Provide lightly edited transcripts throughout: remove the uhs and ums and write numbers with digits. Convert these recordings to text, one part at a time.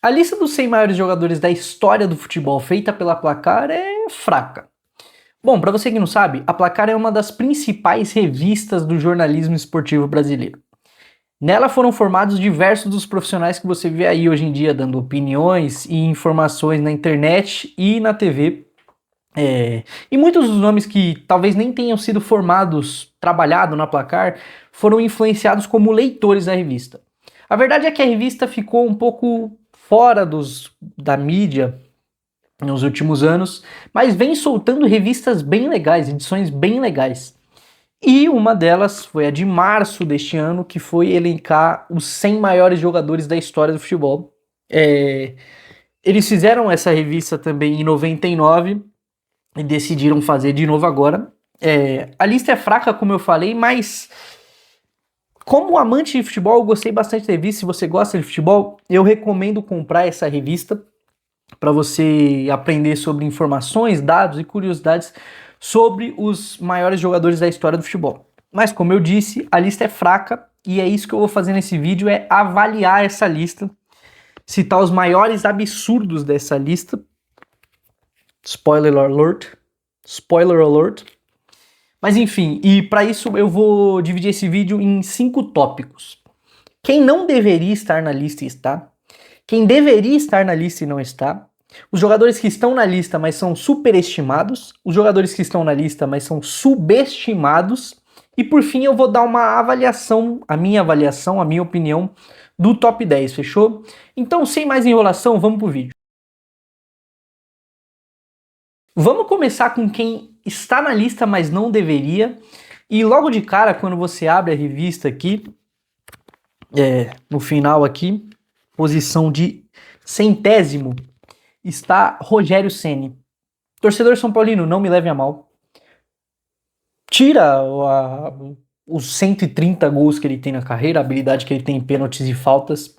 A lista dos 100 maiores jogadores da história do futebol feita pela Placar é fraca. Bom, para você que não sabe, a Placar é uma das principais revistas do jornalismo esportivo brasileiro. Nela foram formados diversos dos profissionais que você vê aí hoje em dia dando opiniões e informações na internet e na TV. E muitos dos nomes que talvez nem tenham sido formados, trabalhado na Placar, foram influenciados como leitores da revista. A verdade é que a revista ficou um pouco fora da mídia nos últimos anos, mas vem soltando revistas bem legais, edições bem legais. E uma delas foi a de março deste ano, que foi elencar os 100 maiores jogadores da história do futebol. Eles fizeram essa revista também em 99 e decidiram fazer de novo agora. A lista é fraca, como eu falei, mas como amante de futebol, eu gostei bastante da revista. Se você gosta de futebol, eu recomendo comprar essa revista para você aprender sobre informações, dados e curiosidades sobre os maiores jogadores da história do futebol. Mas como eu disse, a lista é fraca e é isso que eu vou fazer nesse vídeo, é avaliar essa lista, citar os maiores absurdos dessa lista. Spoiler alert. Mas enfim, e para isso eu vou dividir esse vídeo em 5 tópicos. Quem não deveria estar na lista está. Quem deveria estar na lista e não está. Os jogadores que estão na lista, mas são superestimados. Os jogadores que estão na lista, mas são subestimados. E por fim eu vou dar uma avaliação, a minha opinião do top 10, fechou? Então, sem mais enrolação, vamos pro vídeo. Vamos começar com quem está na lista, mas não deveria. E logo de cara, quando você abre a revista aqui, no final aqui, posição de 100º, está Rogério Ceni. Torcedor São Paulino, não me leve a mal. Tira os 130 gols que ele tem na carreira, a habilidade que ele tem em pênaltis e faltas.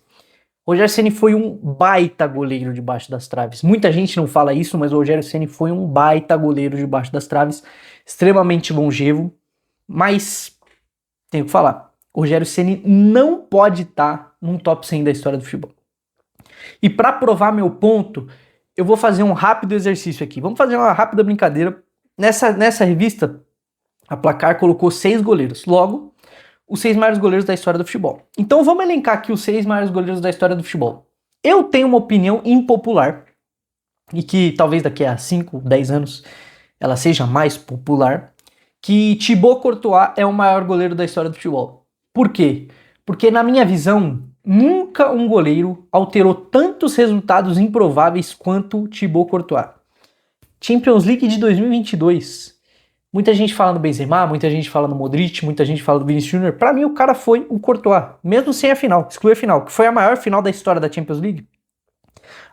Rogério Ceni foi um baita goleiro debaixo das traves. Muita gente não fala isso, mas o Rogério Ceni foi um baita goleiro debaixo das traves, extremamente longevo, mas tenho que falar, o Rogério Ceni não pode estar num top 100 da história do futebol. E para provar meu ponto, eu vou fazer um rápido exercício aqui. Vamos fazer uma rápida brincadeira. Nessa revista, a Placar colocou 6 goleiros. Logo, os 6 maiores goleiros da história do futebol. Então vamos elencar aqui os 6 maiores goleiros da história do futebol. Eu tenho uma opinião impopular, e que talvez daqui a 5, 10 anos ela seja mais popular, que Thibaut Courtois é o maior goleiro da história do futebol. Por quê? Porque na minha visão, nunca um goleiro alterou tantos resultados improváveis quanto Thibaut Courtois. Champions League de 2022. Muita gente fala no Benzema, muita gente fala no Modric, muita gente fala do Vinícius Júnior. Pra mim, o cara foi o Courtois, mesmo sem a final, exclui a final, que foi a maior final da história da Champions League.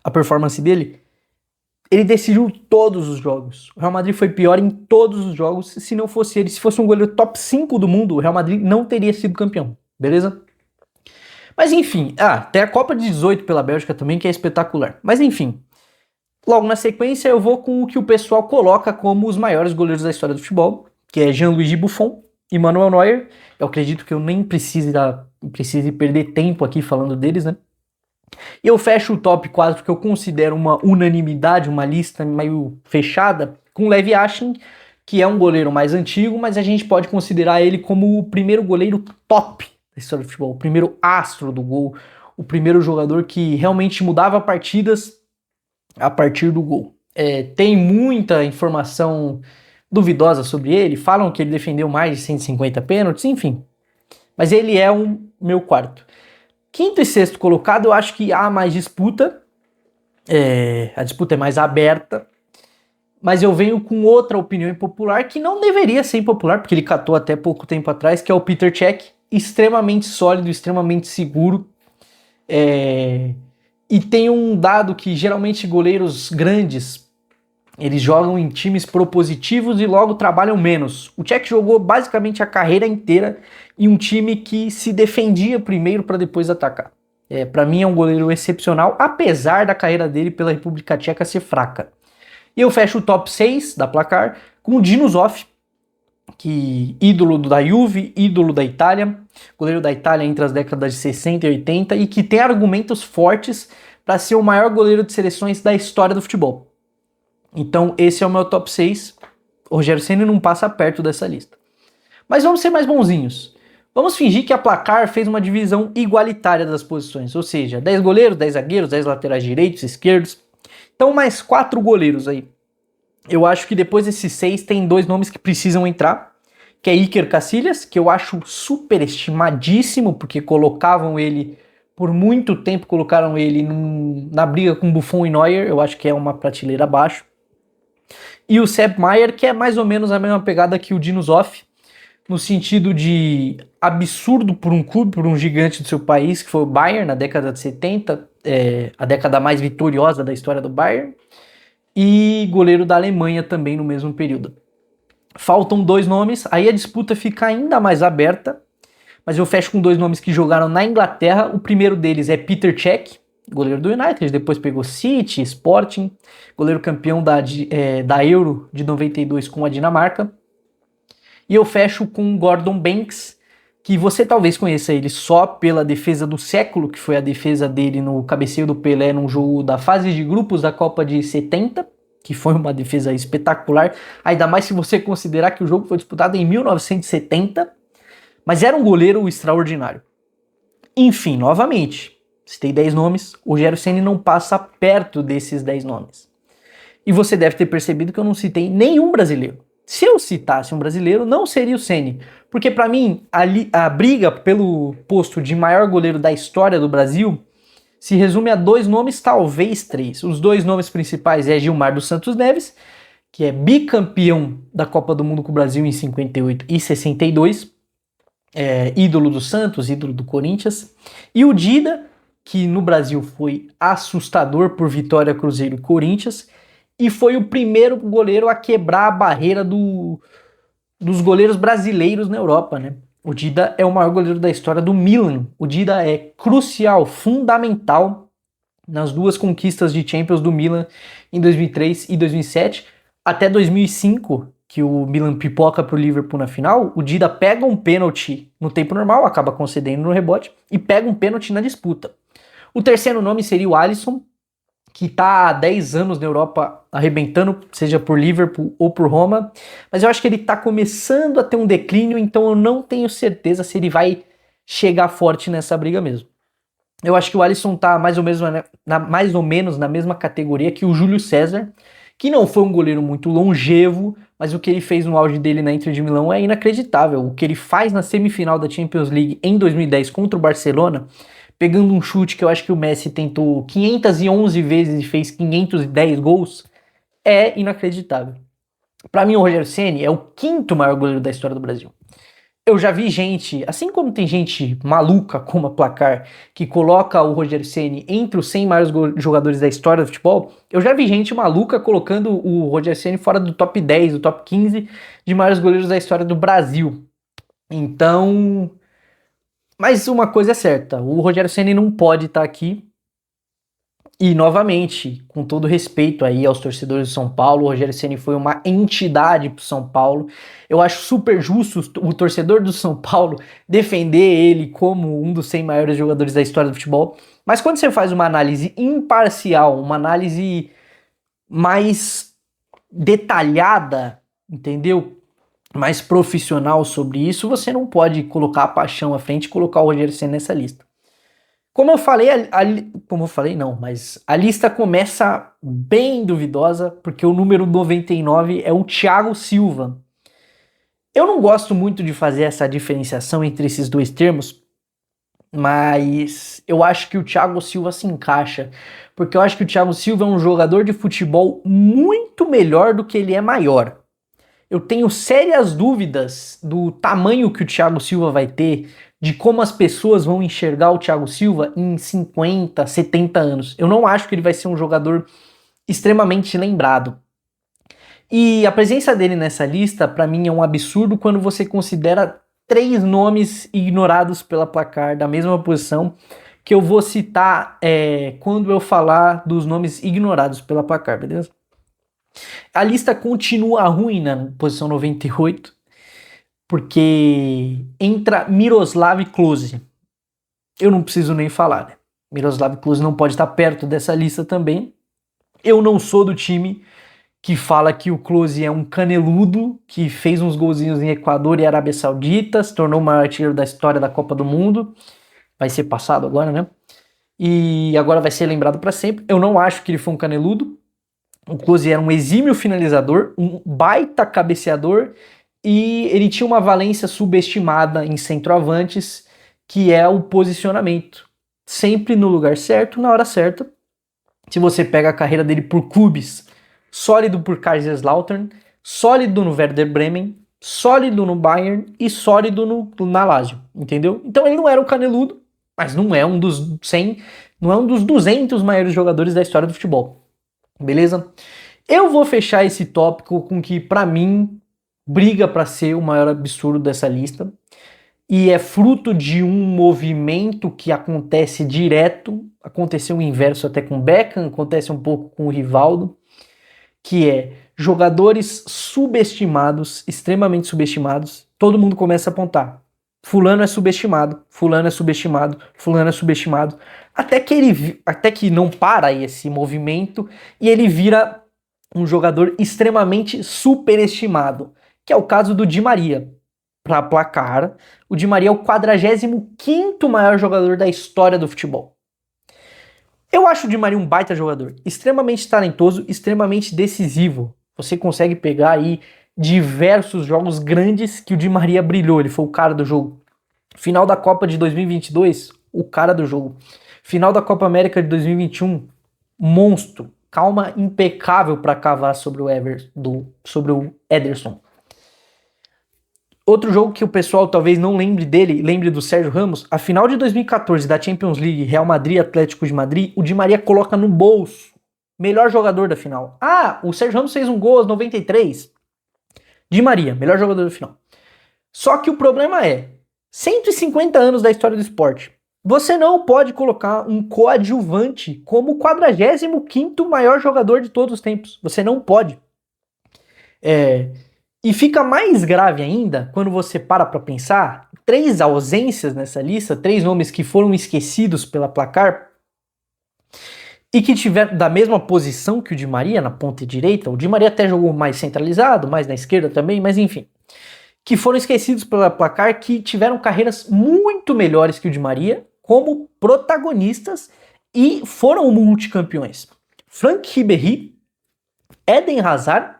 A performance dele, ele decidiu todos os jogos. O Real Madrid foi pior em todos os jogos. Se não fosse ele, se fosse um goleiro top 5 do mundo, o Real Madrid não teria sido campeão, beleza? Mas enfim, tem a Copa de 18 pela Bélgica também, que é espetacular. Mas enfim, logo na sequência eu vou com o que o pessoal coloca como os maiores goleiros da história do futebol, que é Gianluigi Buffon e Manuel Neuer. Eu acredito que eu nem precise perder tempo aqui falando deles, né? E eu fecho o top 4 porque eu considero uma unanimidade, uma lista meio fechada, com Lev Yashin, que é um goleiro mais antigo, mas a gente pode considerar ele como o primeiro goleiro top da história do futebol, o primeiro astro do gol, o primeiro jogador que realmente mudava partidas a partir do gol. Tem muita informação duvidosa sobre ele, falam que ele defendeu mais de 150 pênaltis, enfim. Mas ele é o meu quarto. Quinto e sexto colocado, eu acho que há mais disputa, a disputa é mais aberta, mas eu venho com outra opinião impopular que não deveria ser impopular, porque ele catou até pouco tempo atrás, que é o Petr Cech, extremamente sólido, extremamente seguro, e tem um dado que geralmente goleiros grandes, eles jogam em times propositivos e logo trabalham menos. O Cech jogou basicamente a carreira inteira em um time que se defendia primeiro para depois atacar. Para mim é um goleiro excepcional, apesar da carreira dele pela República Tcheca ser fraca. E eu fecho o top 6 da Placar com o Dino Zoff, que ídolo da Juve, ídolo da Itália, goleiro da Itália entre as décadas de 60 e 80 e que tem argumentos fortes para ser o maior goleiro de seleções da história do futebol. Então esse é o meu top 6. O Rogério Ceni não passa perto dessa lista. Mas vamos ser mais bonzinhos. Vamos fingir que a Placar fez uma divisão igualitária das posições, ou seja, 10 goleiros, 10 zagueiros, 10 laterais direitos, esquerdos. Então mais 4 goleiros aí. Eu acho que depois desses 6 tem 2 nomes que precisam entrar, que é Iker Casillas, que eu acho superestimadíssimo, porque colocavam ele, por muito tempo colocaram ele na briga com Buffon e Neuer, eu acho que é uma prateleira abaixo. E o Sepp Maier, que é mais ou menos a mesma pegada que o Dino Zoff, no sentido de absurdo por um clube, por um gigante do seu país, que foi o Bayern na década de 70, a década mais vitoriosa da história do Bayern, e goleiro da Alemanha também no mesmo período. Faltam 2 nomes, aí a disputa fica ainda mais aberta, mas eu fecho com 2 nomes que jogaram na Inglaterra. O primeiro deles é Peter Cech, goleiro do United, depois pegou City, Sporting, goleiro campeão da Euro de 92 com a Dinamarca. E eu fecho com Gordon Banks, que você talvez conheça ele só pela defesa do século, que foi a defesa dele no cabeceio do Pelé num jogo da fase de grupos da Copa de 70, que foi uma defesa espetacular, ainda mais se você considerar que o jogo foi disputado em 1970, mas era um goleiro extraordinário. Enfim, novamente, citei 10 nomes, o Rogério Ceni não passa perto desses 10 nomes. E você deve ter percebido que eu não citei nenhum brasileiro. Se eu citasse um brasileiro, não seria o Ceni, porque para mim a briga pelo posto de maior goleiro da história do Brasil se resume a 2 nomes, talvez 3. Os 2 nomes principais é Gilmar dos Santos Neves, que é bicampeão da Copa do Mundo com o Brasil em 58 e 62, ídolo do Santos, ídolo do Corinthians, e o Dida, que no Brasil foi assustador por Vitória, Cruzeiro e Corinthians, e foi o primeiro goleiro a quebrar a barreira dos goleiros brasileiros na Europa, né? O Dida é o maior goleiro da história do Milan. O Dida é crucial, fundamental nas 2 conquistas de Champions do Milan em 2003 e 2007. Até 2005, que o Milan pipoca pro Liverpool na final, o Dida pega um pênalti no tempo normal, acaba concedendo no rebote, e pega um pênalti na disputa. O terceiro nome seria o Alisson, que está há 10 anos na Europa arrebentando, seja por Liverpool ou por Roma, mas eu acho que ele está começando a ter um declínio, então eu não tenho certeza se ele vai chegar forte nessa briga mesmo. Eu acho que o Alisson está mais ou menos na mesma categoria que o Júlio César, que não foi um goleiro muito longevo, mas o que ele fez no auge dele na Inter de Milão é inacreditável. O que ele faz na semifinal da Champions League em 2010 contra o Barcelona, pegando um chute que eu acho que o Messi tentou 511 vezes e fez 510 gols, é inacreditável. Para mim, o Rogério Ceni é o 5º maior goleiro da história do Brasil. Eu já vi gente, assim como tem gente maluca como a Placar, que coloca o Rogério Ceni entre os 100 maiores jogadores da história do futebol, eu já vi gente maluca colocando o Rogério Ceni fora do top 10, do top 15 de maiores goleiros da história do Brasil. Então... Mas uma coisa é certa, o Rogério Ceni não pode estar aqui. E, novamente, com todo respeito aí aos torcedores do São Paulo, o Rogério Ceni foi uma entidade pro São Paulo. Eu acho super justo o torcedor do São Paulo defender ele como um dos 100 maiores jogadores da história do futebol. Mas quando você faz uma análise imparcial, uma análise mais detalhada, entendeu? Mais profissional sobre isso, você não pode colocar a paixão à frente e colocar o Rogério Ceni nessa lista. Como eu falei, mas a lista começa bem duvidosa, porque o número 99 é o Thiago Silva. Eu não gosto muito de fazer essa diferenciação entre esses 2 termos, mas eu acho que o Thiago Silva se encaixa, porque eu acho que o Thiago Silva é um jogador de futebol muito melhor do que ele é maior. Eu tenho sérias dúvidas do tamanho que o Thiago Silva vai ter, de como as pessoas vão enxergar o Thiago Silva em 50, 70 anos. Eu não acho que ele vai ser um jogador extremamente lembrado. E a presença dele nessa lista, para mim, é um absurdo quando você considera 3 nomes ignorados pela Placar da mesma posição, que eu vou citar quando eu falar dos nomes ignorados pela Placar, beleza? A lista continua ruim na posição 98, porque entra Miroslav Klose. Eu não preciso nem falar, né? Miroslav Klose não pode estar perto dessa lista também. Eu não sou do time que fala que o Klose é um caneludo, que fez uns golzinhos em Equador e Arábia Saudita, se tornou o maior artilheiro da história da Copa do Mundo. Vai ser passado agora, né? E agora vai ser lembrado para sempre. Eu não acho que ele foi um caneludo. O Klose era um exímio finalizador, um baita cabeceador, e ele tinha uma valência subestimada em centroavantes, que é o posicionamento. Sempre no lugar certo, na hora certa. Se você pega a carreira dele por clubes, sólido por Kaiserslautern, sólido no Werder Bremen, sólido no Bayern e sólido na Lazio, entendeu? Então ele não era um caneludo, mas não é um dos 100, não é um dos 200 maiores jogadores da história do futebol. Beleza? Eu vou fechar esse tópico com que, pra mim, briga pra ser o maior absurdo dessa lista. E é fruto de um movimento que acontece direto. Aconteceu o inverso até com o Beckham, acontece um pouco com o Rivaldo. Que é jogadores subestimados, extremamente subestimados. Todo mundo começa a apontar. Fulano é subestimado, fulano é subestimado, fulano é subestimado. Até que não para esse movimento e ele vira um jogador extremamente superestimado, que é o caso do Di Maria. Para placar, o Di Maria é o 45º maior jogador da história do futebol. Eu acho o Di Maria um baita jogador, extremamente talentoso, extremamente decisivo. Você consegue pegar aí diversos jogos grandes que o Di Maria brilhou, ele foi o cara do jogo. Final da Copa de 2022, o cara do jogo. Final da Copa América de 2021, monstro. Calma impecável para cavar sobre o Ederson. Outro jogo que o pessoal talvez não lembre dele, lembre do Sérgio Ramos, a final de 2014 da Champions League, Real Madrid Atlético de Madrid, o Di Maria coloca no bolso, melhor jogador da final. Ah, o Sérgio Ramos fez um gol aos 93. Di Maria, melhor jogador da final. Só que o problema é, 150 anos da história do esporte, você não pode colocar um coadjuvante como o 45º maior jogador de todos os tempos. Você não pode. E fica mais grave ainda quando você para pensar, 3 ausências nessa lista, 3 nomes que foram esquecidos pela placar e que tiveram da mesma posição que o Di Maria na ponta direita. O Di Maria até jogou mais centralizado, mais na esquerda também, mas enfim. Que foram esquecidos pela placar, que tiveram carreiras muito melhores que o Di Maria como protagonistas e foram multicampeões. Franck Ribéry, Eden Hazard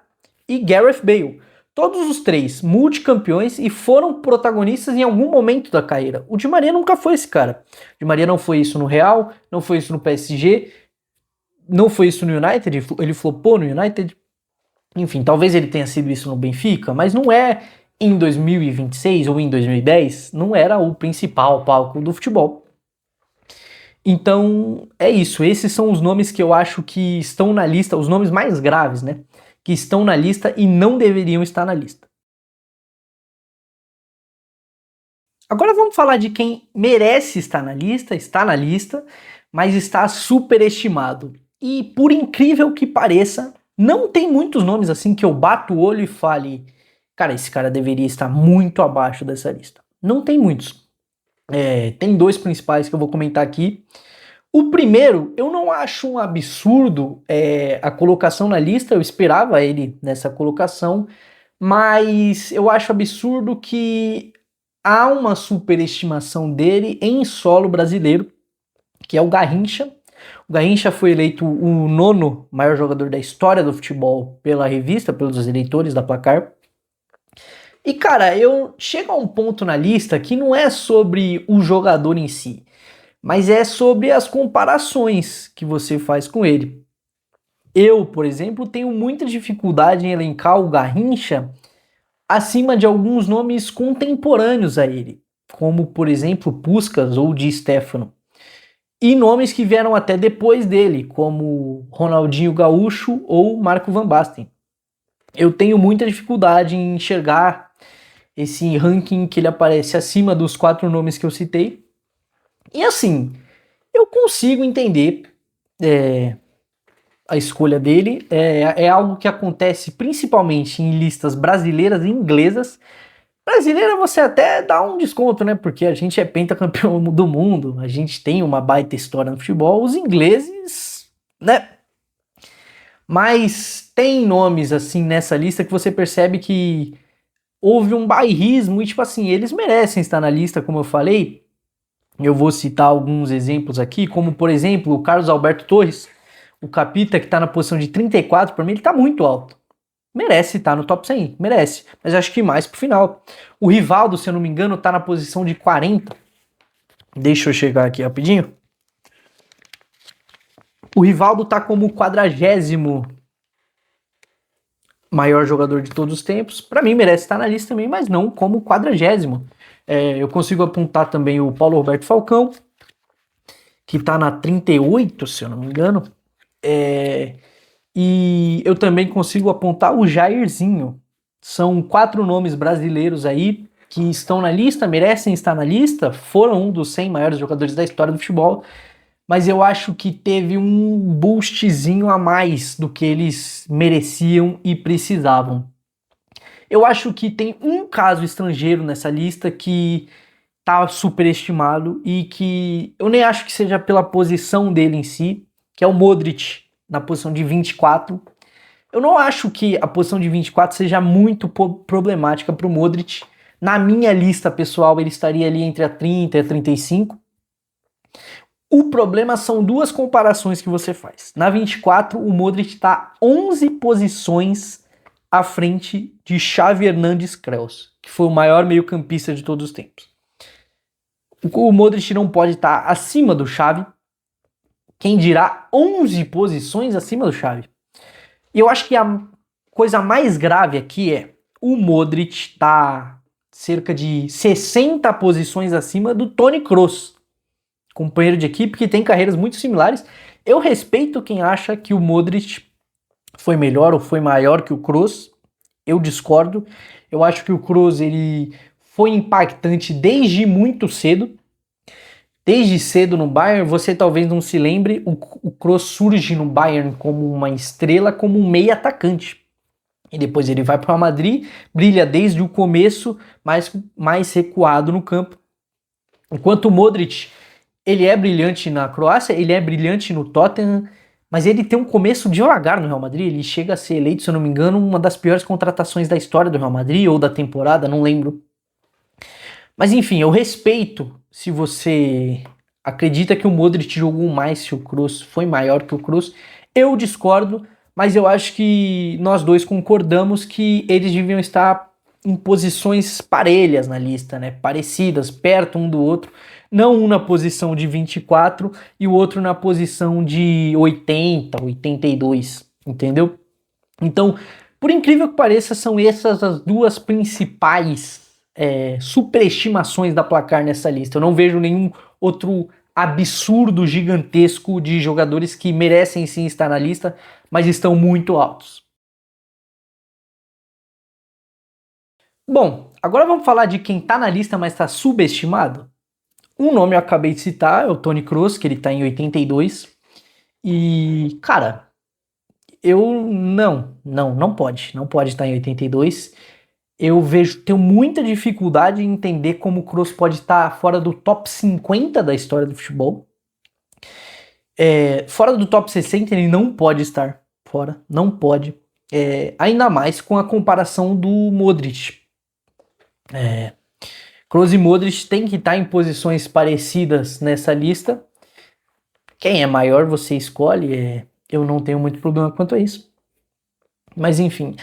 e Gareth Bale. Todos os 3 multicampeões e foram protagonistas em algum momento da carreira. O Di Maria nunca foi esse cara. O Di Maria não foi isso no Real, não foi isso no PSG, não foi isso no United, ele flopou no United. Enfim, talvez ele tenha sido isso no Benfica, mas não é em 2026 ou em 2010, não era o principal palco do futebol. Então, é isso. Esses são os nomes que eu acho que estão na lista, os nomes mais graves, né? Que estão na lista e não deveriam estar na lista. Agora vamos falar de quem merece estar na lista, mas está superestimado. E por incrível que pareça, não tem muitos nomes assim que eu bato o olho e fale, cara, esse cara deveria estar muito abaixo dessa lista. Não tem muitos. Tem 2 principais que eu vou comentar aqui. O primeiro, eu não acho um absurdo a colocação na lista, eu esperava ele nessa colocação, mas eu acho absurdo que há uma superestimação dele em solo brasileiro, que é o Garrincha. O Garrincha foi eleito o 9º maior jogador da história do futebol pela revista, pelos eleitores da Placar. E cara, eu chego a um ponto na lista que não é sobre o jogador em si, mas é sobre as comparações que você faz com ele. Eu, por exemplo, tenho muita dificuldade em elencar o Garrincha acima de alguns nomes contemporâneos a ele, como, por exemplo, Puskás ou Di Stéfano. E nomes que vieram até depois dele, como Ronaldinho Gaúcho ou Marco Van Basten. Eu tenho muita dificuldade em enxergar esse ranking que ele aparece acima dos 4 nomes que eu citei. E assim, eu consigo entender a escolha dele. É algo que acontece principalmente em listas brasileiras e inglesas, Brasileira você até dá um desconto, né? Porque a gente é pentacampeão do mundo, a gente tem uma baita história no futebol. Os ingleses, né? Mas tem nomes assim nessa lista que você percebe que houve um bairrismo e, tipo assim, eles merecem estar na lista, como eu falei. Eu vou citar alguns exemplos aqui, como por exemplo o Carlos Alberto Torres, o Capita, que tá na posição de 34, para mim ele tá muito alto. Merece estar no top 100, merece, mas acho que mais pro final. O Rivaldo, se eu não me engano, tá na posição de 40. Deixa eu chegar aqui rapidinho. O Rivaldo tá como o 40º maior jogador de todos os tempos. Para mim merece estar na lista também, mas não como 40º. Eu consigo apontar também o Paulo Roberto Falcão, que tá na 38, se eu não me engano. E eu também consigo apontar o Jairzinho. São 4 nomes brasileiros aí que estão na lista, merecem estar na lista, foram um dos 100 maiores jogadores da história do futebol, mas eu acho que teve um boostzinho a mais do que eles mereciam e precisavam. Eu acho que tem um caso estrangeiro nessa lista que tá superestimado e que eu nem acho que seja pela posição dele em si, que é o Modric, na posição de 24. Eu não acho que a posição de 24 seja muito problemática para o Modric. Na minha lista pessoal, ele estaria ali entre a 30 e a 35. O problema são duas comparações que você faz. Na 24, o Modric está 11 posições à frente de Xavi Hernández Cruyff, que foi o maior meio-campista de todos os tempos. O Modric não pode estar acima do Xavi, quem dirá 11 posições acima do Xavi. E eu acho que a coisa mais grave aqui é o Modric tá cerca de 60 posições acima do Toni Kroos, companheiro de equipe que tem carreiras muito similares. Eu respeito quem acha que o Modric foi melhor ou foi maior que o Kroos. Eu discordo. Eu acho que o Kroos ele foi impactante desde muito cedo. Desde cedo no Bayern, você talvez não se lembre, o Kroos surge no Bayern como uma estrela, como um meio atacante. E depois ele vai para o Real Madrid, brilha desde o começo, mais recuado no campo. Enquanto o Modric, ele é brilhante na Croácia, ele é brilhante no Tottenham, mas ele tem um começo devagar no Real Madrid. Ele chega a ser eleito, se eu não me engano, uma das piores contratações da história do Real Madrid, ou da temporada, não lembro. Mas enfim, eu respeito se você acredita que o Modric jogou mais, se o Kroos foi maior que o Kroos. Eu discordo, mas eu acho que nós dois concordamos que eles deviam estar em posições parelhas na lista, né? Parecidas, perto um do outro. Não um na posição de 24 e o outro na posição de 80, 82, entendeu? Então, por incrível que pareça, são essas as duas principais superestimações da placar nessa lista. Eu não vejo nenhum outro absurdo gigantesco de jogadores que merecem sim estar na lista, mas estão muito altos. Bom, agora vamos falar de quem tá na lista, mas está subestimado. Um nome eu acabei de citar, é o Toni Kroos, que ele tá em 82. E, cara, eu não pode. Não pode estar em 82. Tenho muita dificuldade em entender como o Kroos pode estar fora do top 50 da história do futebol. Fora do top 60 ele não pode estar fora, não pode. Ainda mais com a comparação do Modric. Kroos e Modric tem que estar em posições parecidas nessa lista. Quem é maior você escolhe, eu não tenho muito problema quanto a isso. Mas enfim.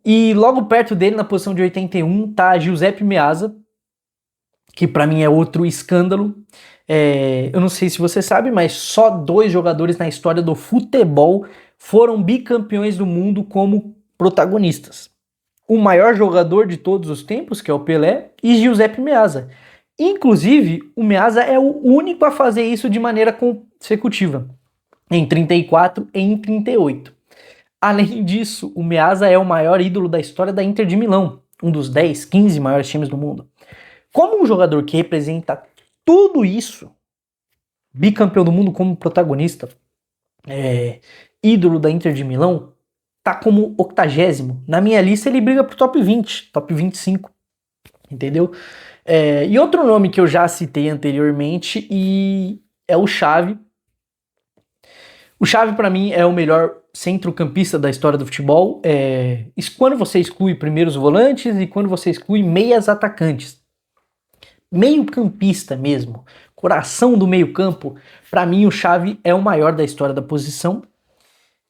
E logo perto dele, na posição de 81, tá Giuseppe Meazza, que para mim é outro escândalo. Eu não sei se você sabe, mas só 2 jogadores na história do futebol foram bicampeões do mundo como protagonistas. O maior jogador de todos os tempos, que é o Pelé, e Giuseppe Meazza. Inclusive, o Meazza é o único a fazer isso de maneira consecutiva, em 34 e em 38. Além disso, o Meazza é o maior ídolo da história da Inter de Milão, um dos 10, 15 maiores times do mundo. Como um jogador que representa tudo isso, bicampeão do mundo como protagonista, ídolo da Inter de Milão, tá como 80º. Na minha lista ele briga pro top 20, top 25. entendeu? E outro nome que eu já citei anteriormente e é o Xavi. O Xavi, para mim, é o melhor centrocampista da história do futebol. Quando você exclui primeiros volantes e quando você exclui meias atacantes. Meio-campista mesmo, coração do meio-campo, para mim o Xavi é o maior da história da posição.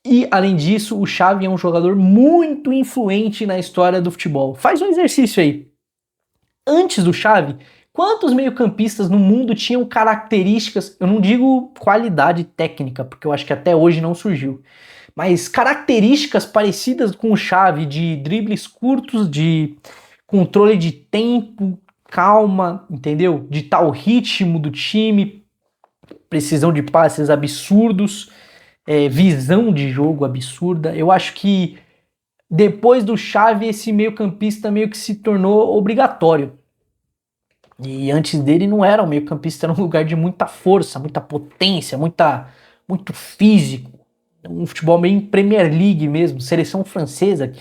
E, além disso, o Xavi é um jogador muito influente na história do futebol. Faz um exercício aí. Antes do Xavi, quantos meio-campistas no mundo tinham características, eu não digo qualidade técnica, porque eu acho que até hoje não surgiu, mas características parecidas com o Xavi, de dribles curtos, de controle de tempo, calma, entendeu? De tal ritmo do time, precisão de passes absurdos, visão de jogo absurda. Eu acho que depois do Xavi, esse meio-campista meio que se tornou obrigatório. E antes dele não era um meio-campista, era um lugar de muita força, muita potência, muito físico. Um futebol meio em Premier League mesmo, seleção francesa.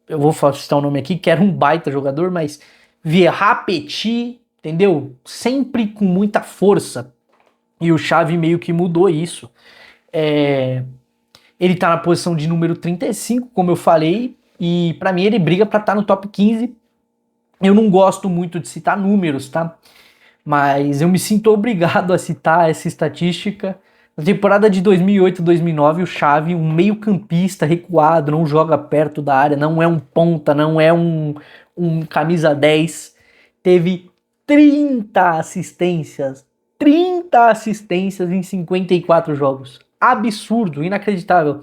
Eu vou citar o nome aqui, que era um baita jogador, mas Vieira, Petit, entendeu? Sempre com muita força. E o Xavi meio que mudou isso. Ele tá na posição de número 35, como eu falei, e pra mim ele briga pra estar no top 15. Eu não gosto muito de citar números, tá? Mas eu me sinto obrigado a citar essa estatística. Na temporada de 2008-2009, o Xavi, um meio-campista recuado, não joga perto da área, não é um ponta, não é um camisa 10, teve 30 assistências. 30 assistências em 54 jogos. Absurdo, inacreditável.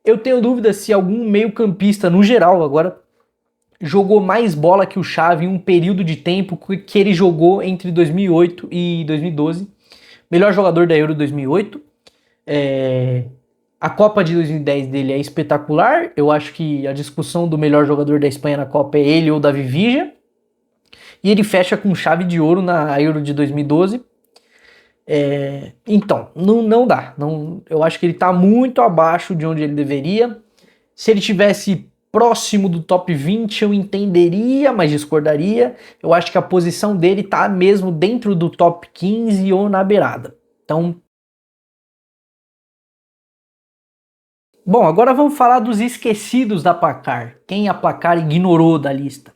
Eu tenho dúvida se algum meio-campista, no geral agora, jogou mais bola que o Xavi em um período de tempo que ele jogou entre 2008 e 2012. Melhor jogador da Euro 2008. A Copa de 2010 dele é espetacular. Eu acho que a discussão do melhor jogador da Espanha na Copa é ele ou Davi Villa. E ele fecha com chave de ouro na Euro de 2012. Então, não dá. Eu acho que ele está muito abaixo de onde ele deveria. Se ele tivesse próximo do top 20, eu entenderia, mas discordaria. Eu acho que a posição dele tá mesmo dentro do top 15 ou na beirada. Então, bom, agora vamos falar dos esquecidos da Placar. Quem a Placar ignorou da lista.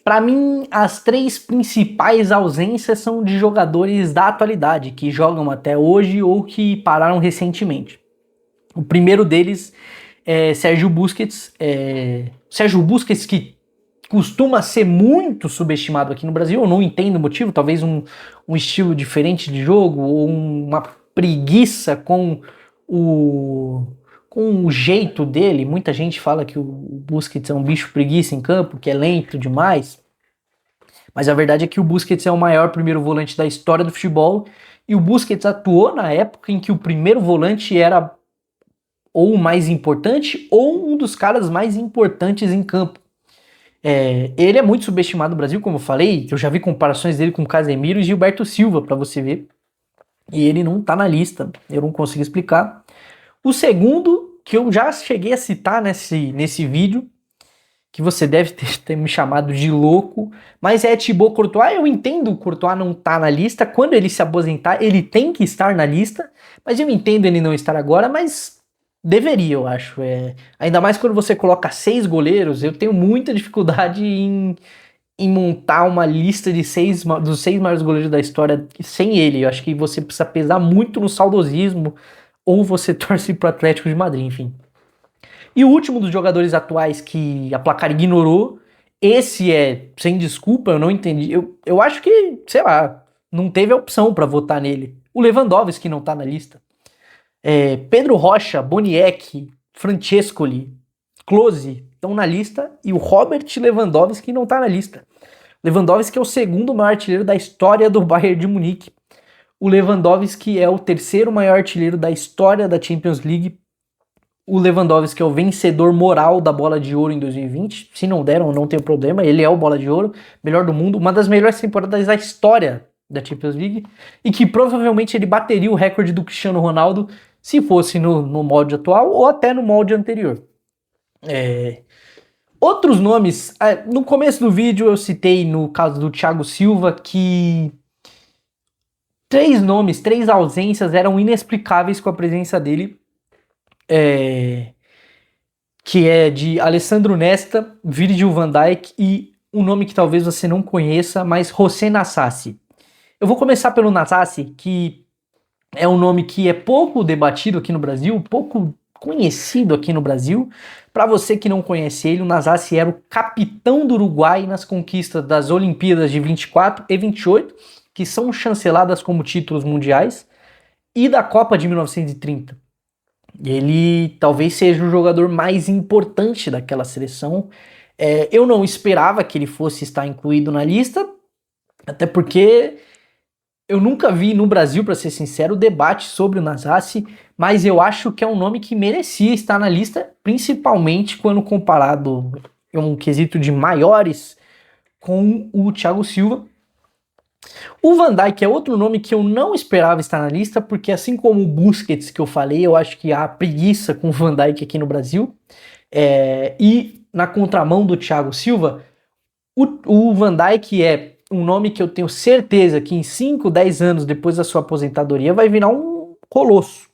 Para mim, as três principais ausências são de jogadores da atualidade, que jogam até hoje ou que pararam recentemente. O primeiro deles Sérgio Busquets. Sérgio Busquets, que costuma ser muito subestimado aqui no Brasil, eu não entendo o motivo, talvez um estilo diferente de jogo, ou uma preguiça com o jeito dele. Muita gente fala que o Busquets é um bicho preguiça em campo, que é lento demais, mas a verdade é que o Busquets é o maior primeiro volante da história do futebol, e o Busquets atuou na época em que o primeiro volante era ou o mais importante, ou um dos caras mais importantes em campo. Ele é muito subestimado no Brasil, como eu falei, eu já vi comparações dele com Casemiro e Gilberto Silva, para você ver, e ele não tá na lista, eu não consigo explicar. O segundo, que eu já cheguei a citar nesse vídeo, que você deve ter me chamado de louco, mas é Thibaut Courtois. Eu entendo o Courtois não tá na lista, quando ele se aposentar, ele tem que estar na lista, mas eu entendo ele não estar agora, mas deveria, eu acho. Ainda mais quando você coloca 6 goleiros, eu tenho muita dificuldade em montar uma lista dos 6 maiores goleiros da história sem ele. Eu acho que você precisa pesar muito no saudosismo, ou você torce pro Atlético de Madrid, enfim. E o último dos jogadores atuais que a Placar ignorou, esse sem desculpa, eu não entendi. Eu acho que, sei lá, não teve a opção para votar nele. O Lewandowski não tá na lista. Pedro Rocha, Boniek, Francescoli, Klose estão na lista e o Robert Lewandowski não está na lista. Lewandowski é o segundo maior artilheiro da história do Bayern de Munique. O Lewandowski é o terceiro maior artilheiro da história da Champions League. O Lewandowski é o vencedor moral da Bola de Ouro em 2020. Se não deram, não tem problema. Ele é o Bola de Ouro, melhor do mundo, uma das melhores temporadas da história da Champions League, e que provavelmente ele bateria o recorde do Cristiano Ronaldo se fosse no molde atual ou até no molde anterior. Outros nomes, no começo do vídeo eu citei no caso do Thiago Silva que 3 nomes, 3 ausências eram inexplicáveis com a presença dele, que é de Alessandro Nesta, Virgil van Dijk e um nome que talvez você não conheça, mas Hossein Nasasi. Eu vou começar pelo Nasasi, que é um nome que é pouco debatido aqui no Brasil, pouco conhecido aqui no Brasil. Para você que não conhece ele, o Nasasi era o capitão do Uruguai nas conquistas das Olimpíadas de 24 e 28, que são chanceladas como títulos mundiais, e da Copa de 1930. Ele talvez seja o jogador mais importante daquela seleção. Eu não esperava que ele fosse estar incluído na lista, até porque eu nunca vi no Brasil, para ser sincero, debate sobre o Nasasi, mas eu acho que é um nome que merecia estar na lista, principalmente quando comparado em um quesito de maiores com o Thiago Silva. O Van Dijk é outro nome que eu não esperava estar na lista, porque assim como o Busquets que eu falei, eu acho que há preguiça com o Van Dijk aqui no Brasil. E na contramão do Thiago Silva, o Van Dijk é um nome que eu tenho certeza que em 5, 10 anos depois da sua aposentadoria vai virar um colosso.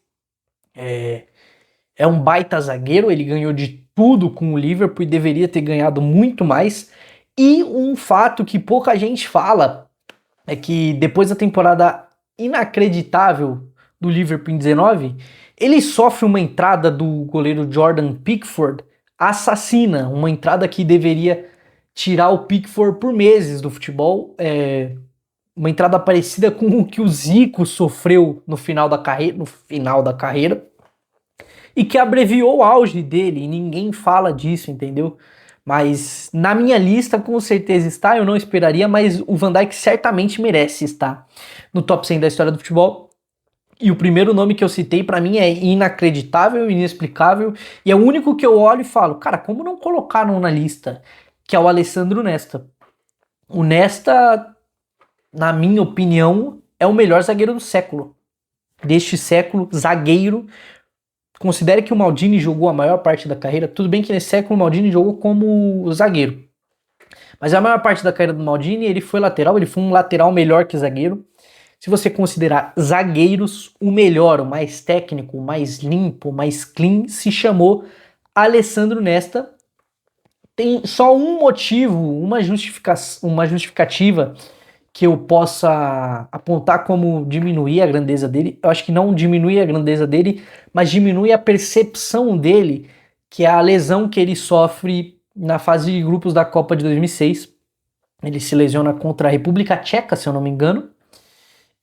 É um baita zagueiro, ele ganhou de tudo com o Liverpool e deveria ter ganhado muito mais. E um fato que pouca gente fala é que depois da temporada inacreditável do Liverpool em 19, ele sofre uma entrada do goleiro Jordan Pickford assassina, uma entrada que deveria tirar o Pickford por meses do futebol, uma entrada parecida com o que o Zico sofreu no final da carreira, e que abreviou o auge dele, e ninguém fala disso, entendeu? Mas na minha lista com certeza está, eu não esperaria, mas o Van Dijk certamente merece estar no top 100 da história do futebol. E o primeiro nome que eu citei para mim é inacreditável, inexplicável, e é o único que eu olho e falo, cara, como não colocaram na lista? Que é o Alessandro Nesta. O Nesta, na minha opinião, é o melhor zagueiro do século. Deste século, zagueiro. Considere que o Maldini jogou a maior parte da carreira. Tudo bem que nesse século o Maldini jogou como zagueiro. Mas a maior parte da carreira do Maldini, ele foi lateral. Ele foi um lateral melhor que zagueiro. Se você considerar zagueiros, o melhor, o mais técnico, o mais limpo, o mais clean, se chamou Alessandro Nesta. Tem só um motivo, uma justificativa que eu possa apontar como diminuir a grandeza dele. Eu acho que não diminui a grandeza dele, mas diminui a percepção dele, que é a lesão que ele sofre na fase de grupos da Copa de 2006. Ele se lesiona contra a República Tcheca, se eu não me engano,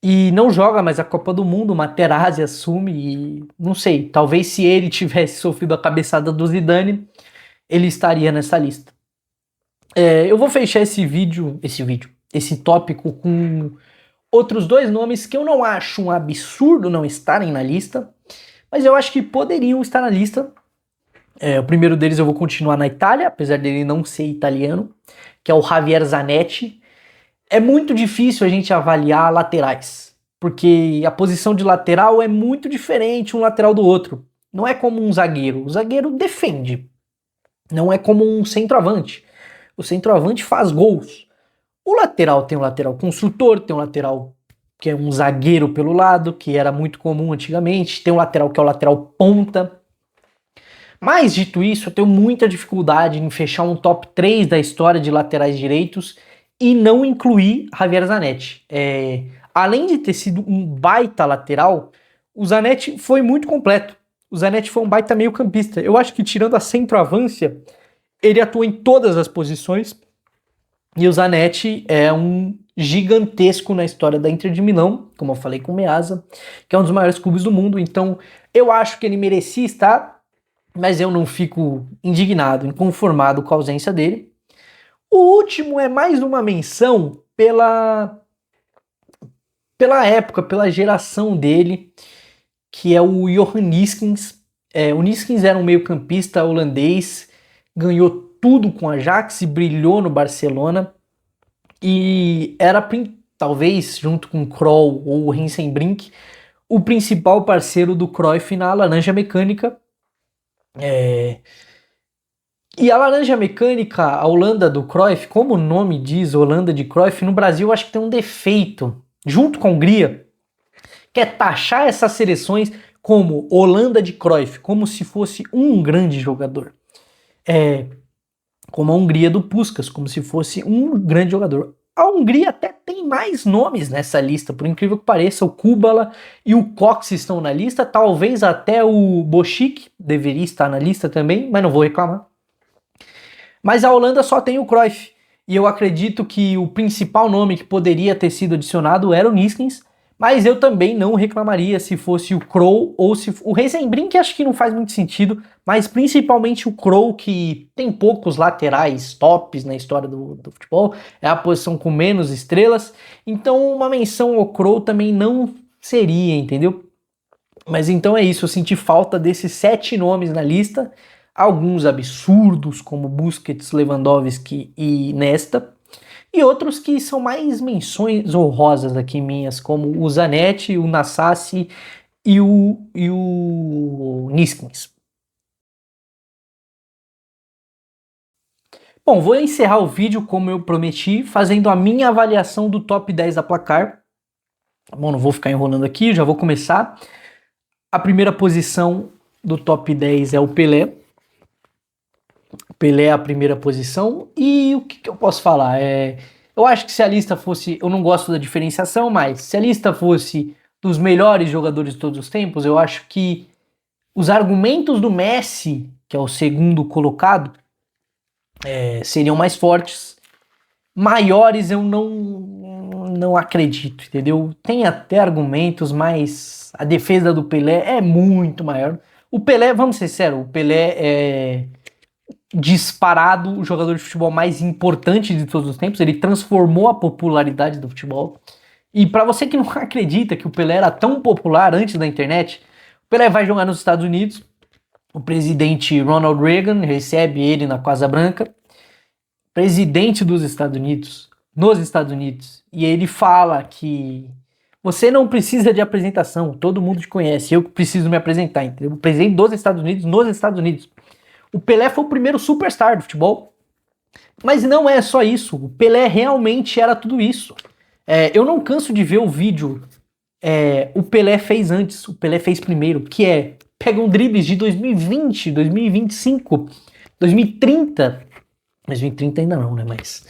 e não joga mais a Copa do Mundo. O Materazzi assume e não sei, talvez se ele tivesse sofrido a cabeçada do Zidane, ele estaria nessa lista. Eu vou fechar esse tópico com outros 2 nomes que eu não acho um absurdo não estarem na lista, mas eu acho que poderiam estar na lista. O primeiro deles eu vou continuar na Itália, apesar dele não ser italiano, que é o Javier Zanetti. É muito difícil a gente avaliar laterais, porque a posição de lateral é muito diferente um lateral do outro. Não é como um zagueiro. O zagueiro defende. Não é como um centroavante. O centroavante faz gols. O lateral tem um lateral construtor, tem um lateral que é um zagueiro pelo lado, que era muito comum antigamente, tem um lateral que é o lateral ponta. Mas, dito isso, eu tenho muita dificuldade em fechar um top 3 da história de laterais direitos e não incluir Javier Zanetti. Além de ter sido um baita lateral, o Zanetti foi muito completo. O Zanetti foi um baita meio campista. Eu acho que tirando a centroavância, ele atua em todas as posições. E o Zanetti é um gigantesco na história da Inter de Milão, como eu falei com o Meazza, que é um dos maiores clubes do mundo. Então eu acho que ele merecia estar, mas eu não fico indignado, inconformado com a ausência dele. O último é mais uma menção pela época, pela geração dele, que é o Johan Neeskens. O Neeskens era um meio-campista holandês, ganhou tudo com a Ajax e brilhou no Barcelona, e era, talvez, junto com Krol ou Hinsenbrink, o principal parceiro do Cruyff na Laranja Mecânica. E a laranja mecânica, a Holanda do Cruyff, como o nome diz, Holanda de Cruyff, no Brasil eu acho que tem um defeito, junto com a Hungria, que é taxar essas seleções como Holanda de Cruyff, como se fosse um grande jogador. Como a Hungria do Puskás, como se fosse um grande jogador. A Hungria até tem mais nomes nessa lista, por incrível que pareça, o Kubala e o Cox estão na lista, talvez até o Bošić deveria estar na lista também, mas não vou reclamar. Mas a Holanda só tem o Cruyff, e eu acredito que o principal nome que poderia ter sido adicionado era o Neeskens, mas eu também não reclamaria se fosse o Krol ou se o Heizenbrink, acho que não faz muito sentido, mas principalmente o Krol, que tem poucos laterais tops na história do futebol, é a posição com menos estrelas, então uma menção ao Krol também não seria, entendeu? Mas então é isso, eu senti falta desses 7 nomes na lista, alguns absurdos como Busquets, Lewandowski e Nesta, e outros que são mais menções honrosas aqui minhas, como o Zanetti, o Nassassi e o Neeskens. Bom, vou encerrar o vídeo como eu prometi, fazendo a minha avaliação do top 10 da Placar. Bom, não vou ficar enrolando aqui, já vou começar. A primeira posição do top 10 é o Pelé. Pelé é a primeira posição. E o que eu posso falar? Eu acho que se a lista fosse... Eu não gosto da diferenciação, mas se a lista fosse dos melhores jogadores de todos os tempos, eu acho que os argumentos do Messi, que é o segundo colocado, seriam mais fortes. Maiores eu não acredito, entendeu? Tem até argumentos, mas a defesa do Pelé é muito maior. O Pelé, vamos ser sérios, o Pelé é disparado o jogador de futebol mais importante de todos os tempos. Ele transformou a popularidade do futebol. E para você que não acredita que o Pelé era tão popular antes da internet, o Pelé vai jogar nos Estados Unidos. O presidente Ronald Reagan recebe ele na Casa Branca. Presidente dos Estados Unidos, nos Estados Unidos. E ele fala que você não precisa de apresentação, todo mundo te conhece, eu preciso me apresentar, entendeu? O presidente dos Estados Unidos, nos Estados Unidos. O Pelé foi o primeiro superstar do futebol. Mas não é só isso. O Pelé realmente era tudo isso. Eu não canso de ver o vídeo. O Pelé fez antes, o Pelé fez primeiro. Que é, pegam dribles de 2020, 2025, 2030. 2030 ainda não, né? Mas...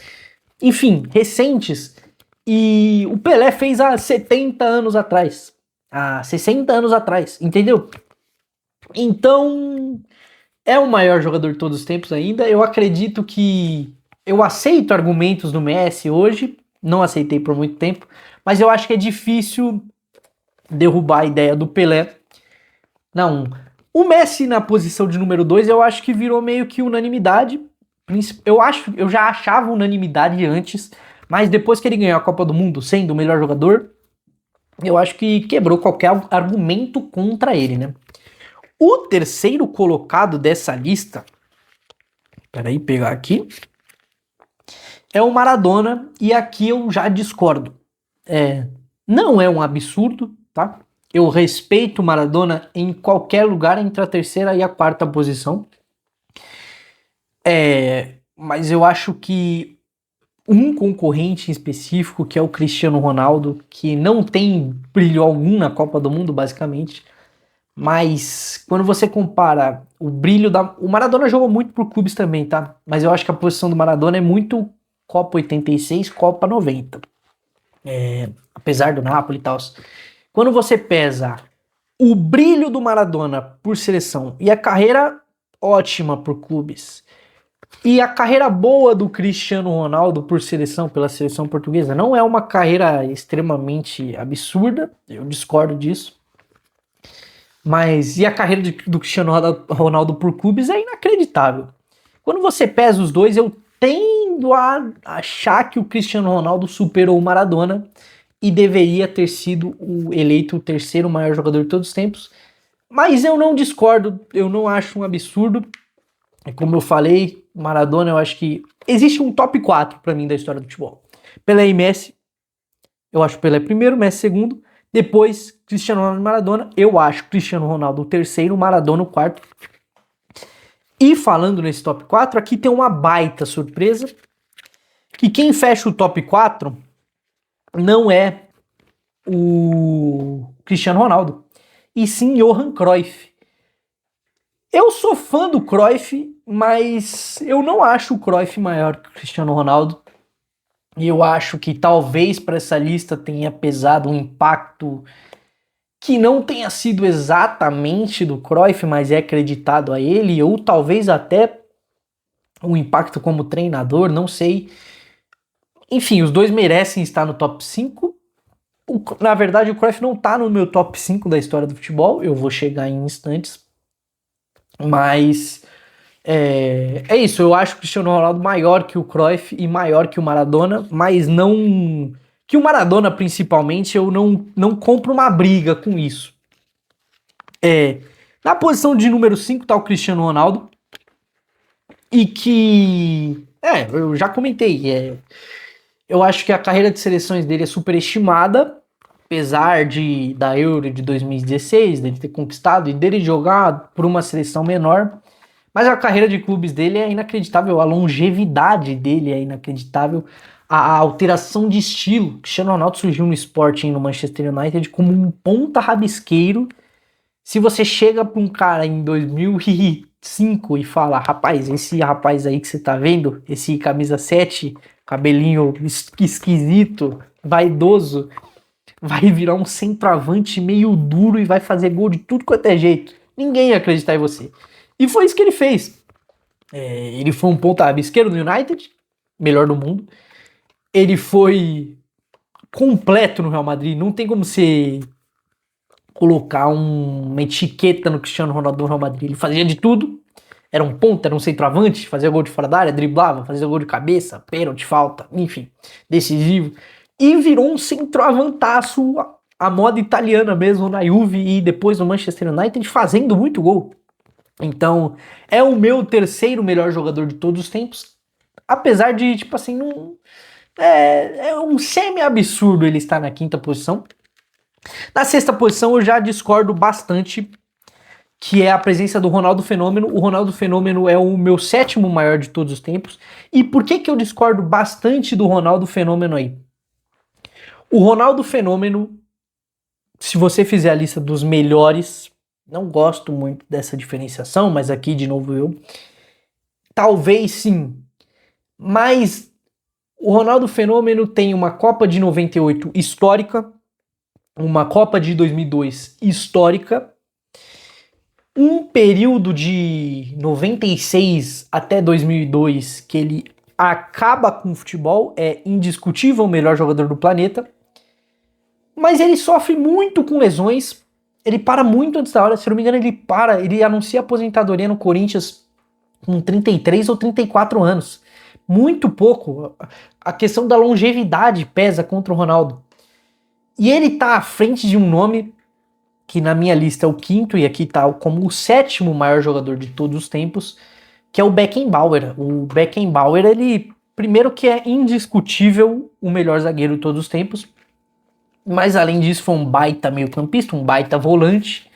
Enfim, recentes. E o Pelé fez há 70 anos atrás. Há 60 anos atrás, entendeu? Então... é o maior jogador de todos os tempos ainda. Eu acredito que... eu aceito argumentos do Messi hoje. Não aceitei por muito tempo. Mas eu acho que é difícil derrubar a ideia do Pelé. Não. O Messi na posição de número 2 eu acho que virou meio que unanimidade. Eu já achava unanimidade antes. Mas depois que ele ganhou a Copa do Mundo sendo o melhor jogador, eu acho que quebrou qualquer argumento contra ele, né? O terceiro colocado dessa lista, peraí, pegar aqui, é o Maradona, e aqui eu já discordo. Não é um absurdo, tá? Eu respeito o Maradona em qualquer lugar entre a terceira e a quarta posição. Mas eu acho que um concorrente em específico, que é o Cristiano Ronaldo, que não tem brilho algum na Copa do Mundo, basicamente. Mas quando você compara o brilho da... o Maradona jogou muito por clubes também, tá? Mas eu acho que a posição do Maradona é muito Copa 86, Copa 90. Apesar do Napoli e tal. Quando você pesa o brilho do Maradona por seleção e a carreira ótima por clubes e a carreira boa do Cristiano Ronaldo por seleção, pela seleção portuguesa, não é uma carreira extremamente absurda, eu discordo disso. Mas e a carreira do Cristiano Ronaldo por clubes é inacreditável. Quando você pesa os dois, eu tendo a achar que o Cristiano Ronaldo superou o Maradona e deveria ter sido eleito o terceiro maior jogador de todos os tempos. Mas eu não discordo, eu não acho um absurdo. Como eu falei, Maradona, eu acho que existe um top 4 para mim da história do futebol. Pelé e Messi, eu acho Pelé primeiro, Messi segundo. Depois, Cristiano Ronaldo e Maradona. Eu acho Cristiano Ronaldo o terceiro, Maradona o quarto. E falando nesse top 4, aqui tem uma baita surpresa, que quem fecha o top 4 não é o Cristiano Ronaldo, e sim Johan Cruyff. Eu sou fã do Cruyff, mas eu não acho o Cruyff maior que o Cristiano Ronaldo. E eu acho que talvez para essa lista tenha pesado um impacto que não tenha sido exatamente do Cruyff, mas é acreditado a ele, ou talvez até um impacto como treinador, não sei. Enfim, os dois merecem estar no top 5. Na verdade, o Cruyff não tá no meu top 5 da história do futebol, eu vou chegar em instantes. Mas é isso, eu acho o Cristiano Ronaldo maior que o Cruyff e maior que o Maradona, mas não... Que o Maradona, principalmente, eu não compro uma briga com isso. Na posição de número 5 tá o Cristiano Ronaldo, e que... eu já comentei, eu acho que a carreira de seleções dele é superestimada, apesar da Euro de 2016, dele ter conquistado e dele jogar por uma seleção menor. Mas a carreira de clubes dele é inacreditável, a longevidade dele é inacreditável, a alteração de estilo. Cristiano Ronaldo surgiu no Sporting, no Manchester United, como um ponta rabisqueiro. Se você chega para um cara em 2005 e fala, rapaz, esse rapaz aí que você tá vendo, esse camisa 7, cabelinho esquisito, vaidoso, vai virar um centroavante meio duro e vai fazer gol de tudo quanto é jeito. Ninguém ia acreditar em você. E foi isso que ele fez. Ele foi um ponta rabisqueiro no United, melhor do mundo. Ele foi completo no Real Madrid. Não tem como você colocar uma etiqueta no Cristiano Ronaldo no Real Madrid. Ele fazia de tudo. Era um ponta, era um centroavante, fazia gol de fora da área, driblava, fazia gol de cabeça, pênalti, falta, enfim, decisivo. E virou um centroavantaço a moda italiana mesmo na Juve e depois no Manchester United, fazendo muito gol. Então, é o meu terceiro melhor jogador de todos os tempos. Apesar de, tipo assim, não, é um semi-absurdo ele estar na quinta posição. Na sexta posição eu já discordo bastante, que é a presença do Ronaldo Fenômeno. O Ronaldo Fenômeno é o meu sétimo maior de todos os tempos. E por que eu discordo bastante do Ronaldo Fenômeno aí? O Ronaldo Fenômeno, se você fizer a lista dos melhores, não gosto muito dessa diferenciação, mas aqui de novo talvez sim, mas o Ronaldo Fenômeno tem uma Copa de 98 histórica, uma Copa de 2002 histórica, um período de 96 até 2002 que ele acaba com o futebol, é indiscutível o melhor jogador do planeta, mas ele sofre muito com lesões, ele para muito antes da hora, se não me engano ele anuncia a aposentadoria no Corinthians com 33 ou 34 anos, muito pouco. A questão da longevidade pesa contra o Ronaldo. E ele tá à frente de um nome que na minha lista é o quinto e aqui tá como o sétimo maior jogador de todos os tempos, que é o Beckenbauer. O Beckenbauer, ele, primeiro que é indiscutível o melhor zagueiro de todos os tempos, mas além disso foi um baita meio-campista, um baita volante,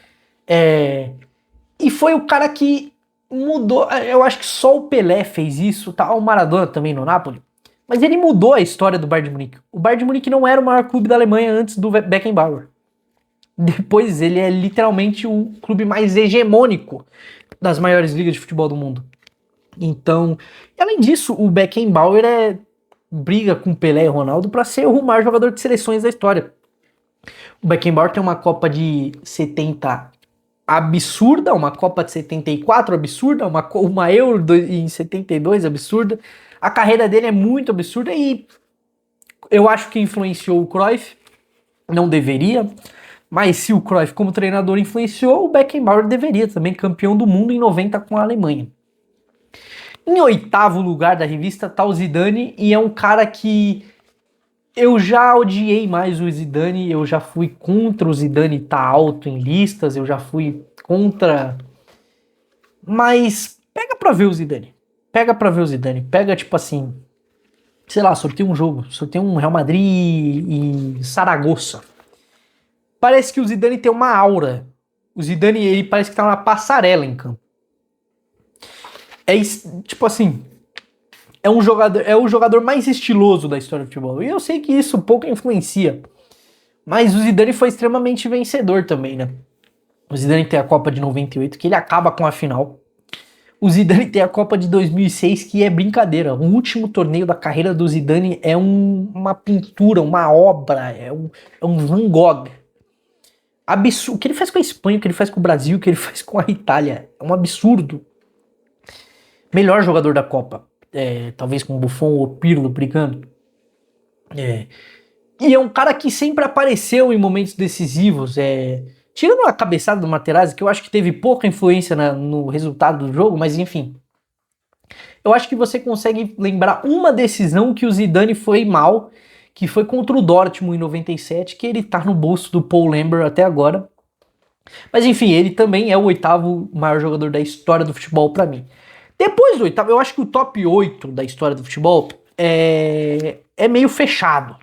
e foi o cara que mudou. Eu acho que só o Pelé fez isso, tá? O Maradona também no Napoli, mas ele mudou a história do Bayern de Munique. O Bayern de Munique não era o maior clube da Alemanha antes do Beckenbauer. Depois ele é literalmente o clube mais hegemônico das maiores ligas de futebol do mundo. Então, além disso, o Beckenbauer briga com Pelé e Ronaldo para ser o maior jogador de seleções da história. O Beckenbauer tem uma Copa de 70 absurda, uma Copa de 74 absurda, uma Euro em 72 absurda. A carreira dele é muito absurda e eu acho que influenciou o Cruyff, não deveria, mas se o Cruyff como treinador influenciou, o Beckenbauer deveria também, campeão do mundo em 90 com a Alemanha. Em oitavo lugar da revista tá o Zidane, e é um cara que eu já odiei mais o Zidane, eu já fui contra o Zidane tá alto em listas, eu já fui contra... Mas pega pra ver o Zidane. Pega tipo assim, sei lá, sorteia um jogo, sorteia um Real Madrid e Saragossa. Parece que o Zidane tem uma aura. O Zidane, ele parece que tá numa passarela em campo. tipo assim, é o jogador mais estiloso da história do futebol. E eu sei que isso pouco influencia. Mas o Zidane foi extremamente vencedor também, né? O Zidane tem a Copa de 98, que ele acaba com a final. O Zidane tem a Copa de 2006, que é brincadeira. O último torneio da carreira do Zidane é uma pintura, uma obra, é um Van Gogh. Absurdo. O que ele faz com a Espanha, o que ele faz com o Brasil, o que ele faz com a Itália. É um absurdo. Melhor jogador da Copa. Talvez com o Buffon ou o Pirlo brigando. E é um cara que sempre apareceu em momentos decisivos. Tirando a cabeçada do Materazzi, que eu acho que teve pouca influência no resultado do jogo, mas enfim. Eu acho que você consegue lembrar uma decisão que o Zidane foi mal, que foi contra o Dortmund em 97, que ele tá no bolso do Paul Lambert até agora. Mas enfim, ele também é o 8º maior jogador da história do futebol pra mim. Depois do 8º, eu acho que o top 8 da história do futebol é meio fechado.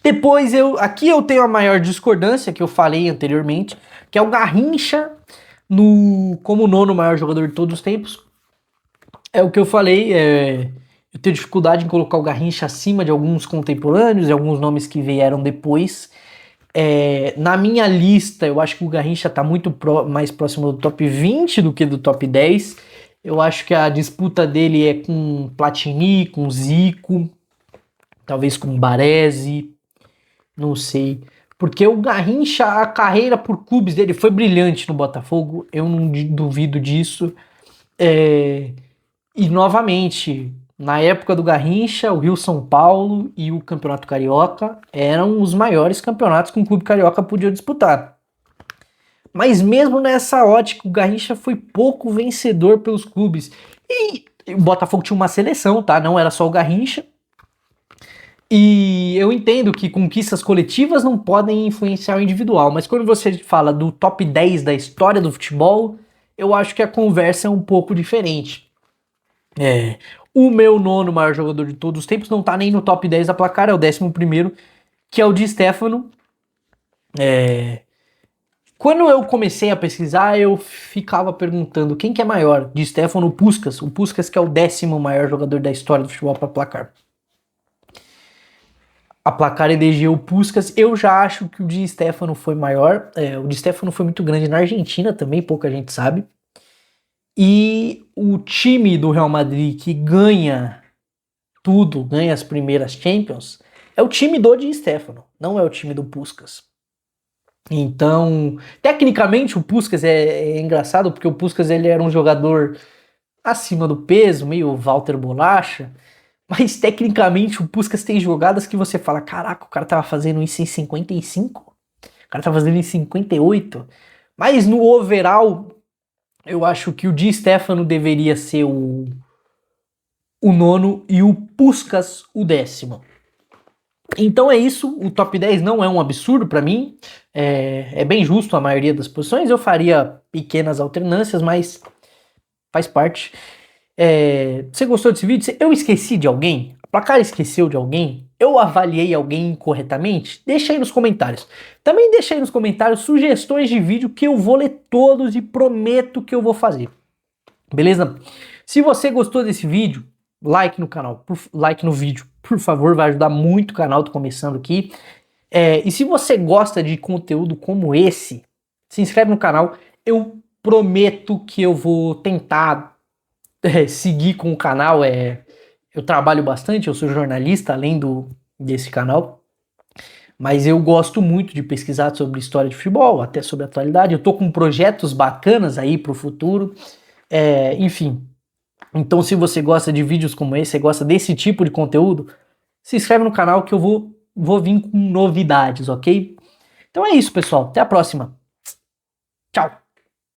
Depois, aqui eu tenho a maior discordância que eu falei anteriormente, que é o Garrincha como o 9º maior jogador de todos os tempos. É o que eu falei, eu tenho dificuldade em colocar o Garrincha acima de alguns contemporâneos e alguns nomes que vieram depois. Na minha lista, eu acho que o Garrincha está muito mais próximo do top 20 do que do top 10. Eu acho que a disputa dele é com Platini, com Zico, talvez com Baresi, não sei. Porque o Garrincha, a carreira por clubes dele foi brilhante no Botafogo, eu não duvido disso. E novamente, na época do Garrincha, o Rio São Paulo e o Campeonato Carioca eram os maiores campeonatos que um clube carioca podia disputar. Mas mesmo nessa ótica, o Garrincha foi pouco vencedor pelos clubes. E o Botafogo tinha uma seleção, tá? Não era só o Garrincha. E eu entendo que conquistas coletivas não podem influenciar o individual, mas quando você fala do top 10 da história do futebol, eu acho que a conversa é um pouco diferente. O meu 9º maior jogador de todos os tempos não tá nem no top 10 da Placar, é o 11º, que é o Di Stéfano. Quando eu comecei a pesquisar, eu ficava perguntando quem que é maior, Di Stéfano ou Puskás? O Puskás que é o 10º maior jogador da história do futebol para Placar. A Placar elegeu o Puskás. Eu já acho que o Di Stéfano foi maior. O Di Stéfano foi muito grande na Argentina também, pouca gente sabe. E o time do Real Madrid que ganha tudo, ganha as primeiras Champions, é o time do Di Stéfano, não é o time do Puskás. Então, tecnicamente o Puskás é engraçado, porque o Puskás ele era um jogador acima do peso, meio Walter Bolacha, mas tecnicamente o Puskás tem jogadas que você fala, caraca, o cara tava fazendo isso em 55, o cara tava fazendo isso em 58, mas no overall, eu acho que o Di Stéfano deveria ser o 9º e o Puskás o 10º. Então é isso, o top 10 não é um absurdo pra mim, é bem justo a maioria das posições, eu faria pequenas alternâncias, mas faz parte. Você gostou desse vídeo? Eu esqueci de alguém? A Placar esqueceu de alguém? Eu avaliei alguém incorretamente? Deixa aí nos comentários. Também deixa aí nos comentários sugestões de vídeo que eu vou ler todos e prometo que eu vou fazer. Beleza? Se você gostou desse vídeo, like no canal, like no vídeo, por favor, vai ajudar muito o canal, tô começando aqui. E se você gosta de conteúdo como esse, se inscreve no canal, eu prometo que eu vou tentar seguir com o canal, eu trabalho bastante, eu sou jornalista além desse canal, mas eu gosto muito de pesquisar sobre história de futebol, até sobre atualidade, eu tô com projetos bacanas aí pro futuro, enfim. Então se você gosta de vídeos como esse, você gosta desse tipo de conteúdo, se inscreve no canal que eu vou vir com novidades, ok? Então é isso, pessoal. Até a próxima. Tchau!